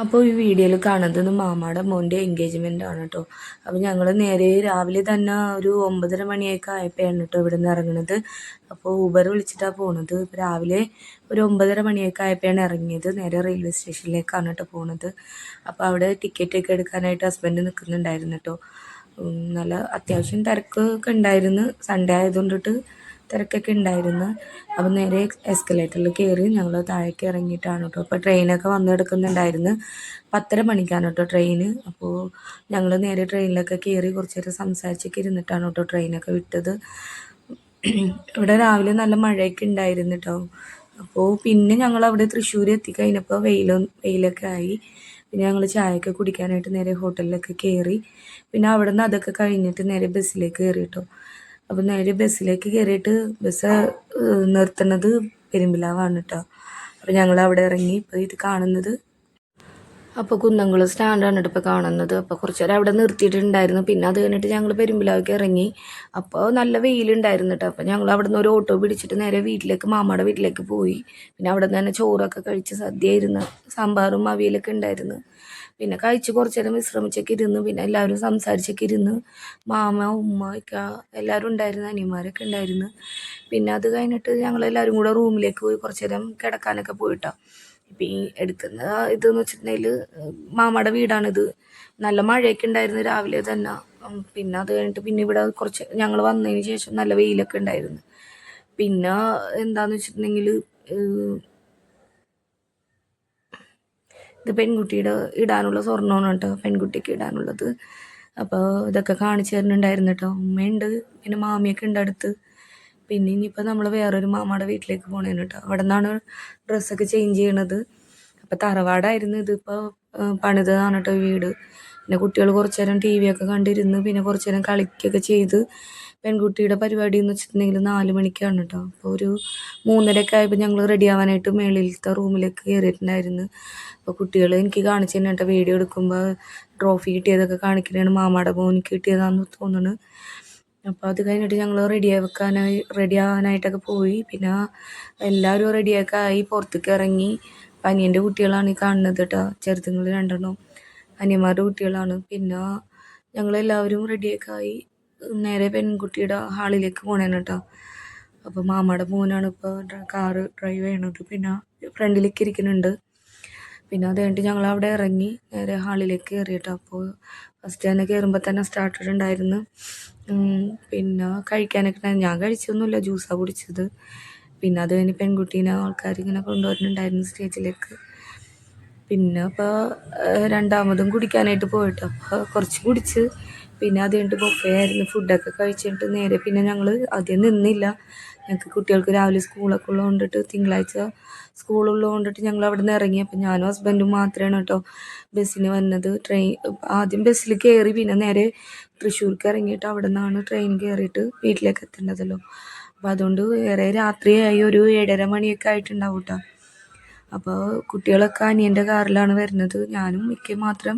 അപ്പോൾ ഈ വീഡിയോയിൽ കാണുന്നത് മാമാടെ മോൻ്റെ എൻഗേജ്മെൻ്റ് ആണ് കേട്ടോ. അപ്പോൾ ഞങ്ങൾ നേരെ രാവിലെ തന്നെ ഒരു 9:30 മണിയൊക്കെ ആയപ്പോഴാണ് കേട്ടോ ഇവിടെ നിന്ന് ഇറങ്ങുന്നത്. അപ്പോൾ ഊബർ വിളിച്ചിട്ടാണ് പോകുന്നത്. ഇപ്പോൾ രാവിലെ ഒരു 9:30 മണിയൊക്കെ ആയപ്പോഴാണ് ഇറങ്ങിയത്. നേരെ റെയിൽവേ സ്റ്റേഷനിലേക്കാണ് കേട്ടോ പോകുന്നത്. അപ്പോൾ അവിടെ ടിക്കറ്റൊക്കെ എടുക്കാനായിട്ട് ഹസ്ബൻഡ് നിൽക്കുന്നുണ്ടായിരുന്നു കേട്ടോ. നല്ല അത്യാവശ്യം തിരക്കൊക്കെ ഉണ്ടായിരുന്നു. സൺഡേ ആയതുകൊണ്ടിട്ട് തിരക്കൊക്കെ ഉണ്ടായിരുന്നു. അപ്പോൾ നേരെ എസ്കലേറ്ററിൽ കയറി ഞങ്ങൾ താഴേക്ക് ഇറങ്ങിയിട്ടാണ് കേട്ടോ. അപ്പോൾ ട്രെയിനൊക്കെ വന്നെടുക്കുന്നുണ്ടായിരുന്നു. 10:30 മണിക്കാണ് കേട്ടോ ട്രെയിന്. അപ്പോൾ ഞങ്ങൾ നേരെ ട്രെയിനിലൊക്കെ കയറി കുറച്ച് നേരം സംസാരിച്ചൊക്കെ ഇരുന്നിട്ടാണ് കേട്ടോ ട്രെയിനൊക്കെ വിട്ടത്. ഇവിടെ രാവിലെ നല്ല മഴയൊക്കെ ഉണ്ടായിരുന്നു കേട്ടോ. അപ്പോൾ പിന്നെ ഞങ്ങൾ അവിടെ തൃശ്ശൂർ എത്തിക്കഴിഞ്ഞപ്പോൾ വെയിലൊക്കെ ആയി. പിന്നെ ഞങ്ങൾ ചായയൊക്കെ കുടിക്കാനായിട്ട് നേരെ ഹോട്ടലിലൊക്കെ കയറി. പിന്നെ അവിടെ നിന്ന് അതൊക്കെ കഴിഞ്ഞിട്ട് നേരെ ബസ്സിലേക്ക് കയറി കേട്ടോ. അപ്പോൾ നേരെ ബസ്സിലേക്ക് കയറിയിട്ട് ബസ് നിർത്തുന്നത് പെരുമ്പിലാവാണ് കേട്ടോ. അപ്പോൾ ഞങ്ങൾ അവിടെ ഇറങ്ങി. ഇപ്പോൾ ഇത് കാണുന്നത് അപ്പോൾ കുന്നംകുളം സ്റ്റാൻഡാണ് കേട്ടോ ഇപ്പോൾ കാണുന്നത്. അപ്പോൾ കുറച്ച് നേരം അവിടെ നിർത്തിയിട്ടുണ്ടായിരുന്നു. പിന്നെ അത് കഴിഞ്ഞിട്ട് ഞങ്ങൾ പെരുമ്പിലാവിലേക്ക് ഇറങ്ങി. അപ്പോൾ നല്ല വെയിലുണ്ടായിരുന്നു കേട്ടോ. അപ്പോൾ ഞങ്ങൾ അവിടെ നിന്ന് ഒരു ഓട്ടോ പിടിച്ചിട്ട് നേരെ മാമാടെ വീട്ടിലേക്ക് പോയി. പിന്നെ അവിടെ നിന്ന് തന്നെ ചോറൊക്കെ കഴിച്ച് സദ്യയായിരുന്നു. സാമ്പാറും അവിയലൊക്കെ ഉണ്ടായിരുന്നു. പിന്നെ കഴിച്ച് കുറച്ച് നേരം വിശ്രമിച്ചൊക്കെ ഇരുന്ന് പിന്നെ എല്ലാവരും സംസാരിച്ചൊക്കെ ഇരുന്ന് മാമ ഉമ്മ ഒക്കെ എല്ലാവരും ഉണ്ടായിരുന്നു. അനിയന്മാരൊക്കെ ഉണ്ടായിരുന്നു. പിന്നെ അത് കഴിഞ്ഞിട്ട് ഞങ്ങളെല്ലാവരും കൂടെ റൂമിലേക്ക് പോയി കുറച്ച് നേരം കിടക്കാനൊക്കെ പോയിട്ടോ. ഇപ്പം ഈ എടുക്കുന്ന ഇതെന്ന് വെച്ചിട്ടുണ്ടെങ്കിൽ മാമയുടെ വീടാണിത്. നല്ല മഴയൊക്കെ ഉണ്ടായിരുന്നു രാവിലെ തന്നെ. പിന്നെ അത് കഴിഞ്ഞിട്ട് പിന്നെ ഇവിടെ കുറച്ച് ഞങ്ങൾ വന്നതിന് ശേഷം നല്ല വെയിലൊക്കെ ഉണ്ടായിരുന്നു. പിന്നെ എന്താണെന്ന് വെച്ചിട്ടുണ്ടെങ്കിൽ ഇത് പെൺകുട്ടിയുടെ ഇടാനുള്ള സ്വർണ്ണമാണ് കേട്ടോ, പെൺകുട്ടിക്ക് ഇടാനുള്ളത്. അപ്പോൾ ഇതൊക്കെ കാണിച്ചു തരുന്നുണ്ടായിരുന്നു കേട്ടോ. ഉമ്മയുണ്ട്, പിന്നെ മാമിയൊക്കെ ഉണ്ട് അടുത്ത്. പിന്നെ ഇനിയിപ്പോൾ നമ്മൾ വേറൊരു മാമാടെ വീട്ടിലേക്ക് പോകണേന് കേട്ടോ. അവിടെ നിന്നാണ് ഡ്രസ്സൊക്കെ ചേഞ്ച് ചെയ്യണത്. അപ്പോൾ തറവാടായിരുന്നു, ഇതിപ്പോൾ പണിതാണ് കേട്ടോ വീട്. പിന്നെ കുട്ടികൾ കുറച്ച് നേരം ടി വി ഒക്കെ കണ്ടിരുന്ന് പിന്നെ കുറച്ച് നേരം കളിക്കുകയൊക്കെ ചെയ്ത്. പെൺകുട്ടിയുടെ പരിപാടി എന്ന് വെച്ചിട്ടുണ്ടെങ്കിൽ 4 മണിക്കാണ് കേട്ടോ. അപ്പോൾ ഒരു 3:30 ആയപ്പോൾ ഞങ്ങൾ റെഡി ആവാനായിട്ട് മേളിലത്തെ റൂമിലേക്ക് കയറിയിട്ടുണ്ടായിരുന്നു. അപ്പോൾ കുട്ടികൾ എനിക്ക് കാണിച്ചു തന്നെ കേട്ടോ, വീഡിയോ എടുക്കുമ്പോൾ ട്രോഫി കിട്ടിയതൊക്കെ കാണിക്കുന്നതാണ്. മാമാടെ മോനിക്ക് കിട്ടിയതാണെന്ന് തോന്നുന്നു. അപ്പോൾ അത് കഴിഞ്ഞിട്ട് ഞങ്ങൾ റെഡി ആവാനായിട്ടൊക്കെ പോയി. പിന്നെ എല്ലാവരും റെഡിയൊക്കെ ആയി പുറത്തേക്ക് ഇറങ്ങി. അനിയൻ്റെ കുട്ടികളാണ് ഈ കാണുന്നത് കേട്ടോ, ചെറുതുങ്ങൾ 2 അനിയന്മാരുടെ കുട്ടികളാണ്. പിന്നെ ഞങ്ങളെല്ലാവരും റെഡിയൊക്കെ ആയി നേരെ പെൺകുട്ടിയുടെ ഹാളിലേക്ക് പോകണേന് കേട്ടോ. അപ്പോൾ മാമാടെ മോനാണ് ഇപ്പോൾ കാറ് ഡ്രൈവ് ചെയ്യണത്. പിന്നെ ഫ്രണ്ടിലേക്ക് ഇരിക്കുന്നുണ്ട്. പിന്നെ അത് കഴിഞ്ഞിട്ട് ഞങ്ങൾ അവിടെ ഇറങ്ങി നേരെ ഹാളിലേക്ക് കയറി കേട്ടോ. അപ്പോൾ ഫസ്റ്റ് തന്നെ കയറുമ്പോൾ തന്നെ സ്റ്റാർട്ടർ ഉണ്ടായിരുന്നു. പിന്നെ കഴിക്കാനൊക്കെ ഞാൻ കഴിച്ചൊന്നുമില്ല, ജ്യൂസാണ് കുടിച്ചത്. പിന്നെ അത് കഴിഞ്ഞ് പെൺകുട്ടീനെ ആൾക്കാർ ഇങ്ങനെ കൊണ്ടുവരുന്നുണ്ടായിരുന്നു സ്റ്റേജിലേക്ക്. പിന്നെ അപ്പോൾ രണ്ടാമതും കുടിക്കാനായിട്ട് പോയിട്ടോ. അപ്പോൾ കുറച്ച് കുടിച്ച് പിന്നെ അത് കഴിഞ്ഞിട്ട് ബൊഫേ ആയിരുന്നു. ഫുഡൊക്കെ കഴിച്ചിട്ട് നേരെ പിന്നെ ഞങ്ങൾ ആദ്യം നിന്നില്ല. ഞങ്ങൾക്ക് കുട്ടികൾക്ക് രാവിലെ സ്കൂളൊക്കെ ഉള്ളതുകൊണ്ടിട്ട് തിങ്കളാഴ്ച സ്കൂളുള്ളത് കൊണ്ടിട്ട് ഞങ്ങൾ അവിടെ നിന്ന് ഇറങ്ങി. അപ്പം ഞാനും ഹസ്ബൻഡും മാത്രമാണ് കേട്ടോ ബസ്സിന് വന്നത്. ആദ്യം ബസ്സിൽ കയറി പിന്നെ നേരെ തൃശ്ശൂർക്ക് ഇറങ്ങിയിട്ട് അവിടെ നിന്നാണ് ട്രെയിൻ കയറിയിട്ട് വീട്ടിലേക്ക് എത്തേണ്ടതല്ലോ. അപ്പോൾ അതുകൊണ്ട് വേറെ രാത്രിയായി ഒരു 7:30 മണിയൊക്കെ ആയിട്ടുണ്ടാവും കേട്ടോ. അപ്പോൾ കുട്ടികളൊക്കെ അനിയൻ്റെ കാറിലാണ് വരുന്നത്. ഞാനും മിക്ക മാത്രം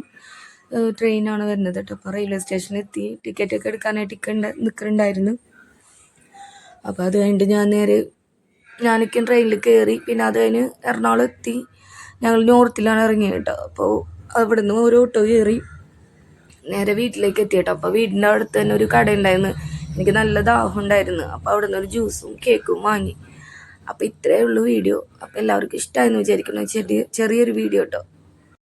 ട്രെയിനാണ് വരുന്നത് കേട്ടോ. അപ്പോൾ റെയിൽവേ സ്റ്റേഷനിൽ എത്തി ടിക്കറ്റൊക്കെ എടുക്കാനായിട്ട് നിൽക്കുന്നുണ്ടായിരുന്നു. അപ്പോൾ അത് കഴിഞ്ഞിട്ട് ഞാനൊക്കെ ട്രെയിനിൽ കയറി. പിന്നെ അത് കഴിഞ്ഞ് എറണാകുളം എത്തി. ഞങ്ങൾ നോർത്തിലാണ് ഇറങ്ങിയത് കേട്ടോ. അപ്പോൾ അവിടെ നിന്ന് ഒരു ഓട്ടോ കയറി നേരെ വീട്ടിലേക്ക് എത്തി കേട്ടോ. അപ്പോൾ വീടിൻ്റെ അടുത്ത് തന്നെ ഒരു കട ഉണ്ടായിരുന്നു. എനിക്ക് നല്ല ദാഹം ഉണ്ടായിരുന്നു. അപ്പോൾ അവിടെ നിന്ന് ഒരു ജ്യൂസും കേക്കും വാങ്ങി. അപ്പോൾ ഇത്രയേ ഉള്ളൂ വീഡിയോ. അപ്പോൾ എല്ലാവർക്കും ഇഷ്ടമായെന്ന് വിചാരിക്കുന്നു. ചെറിയൊരു വീഡിയോ കേട്ടോ.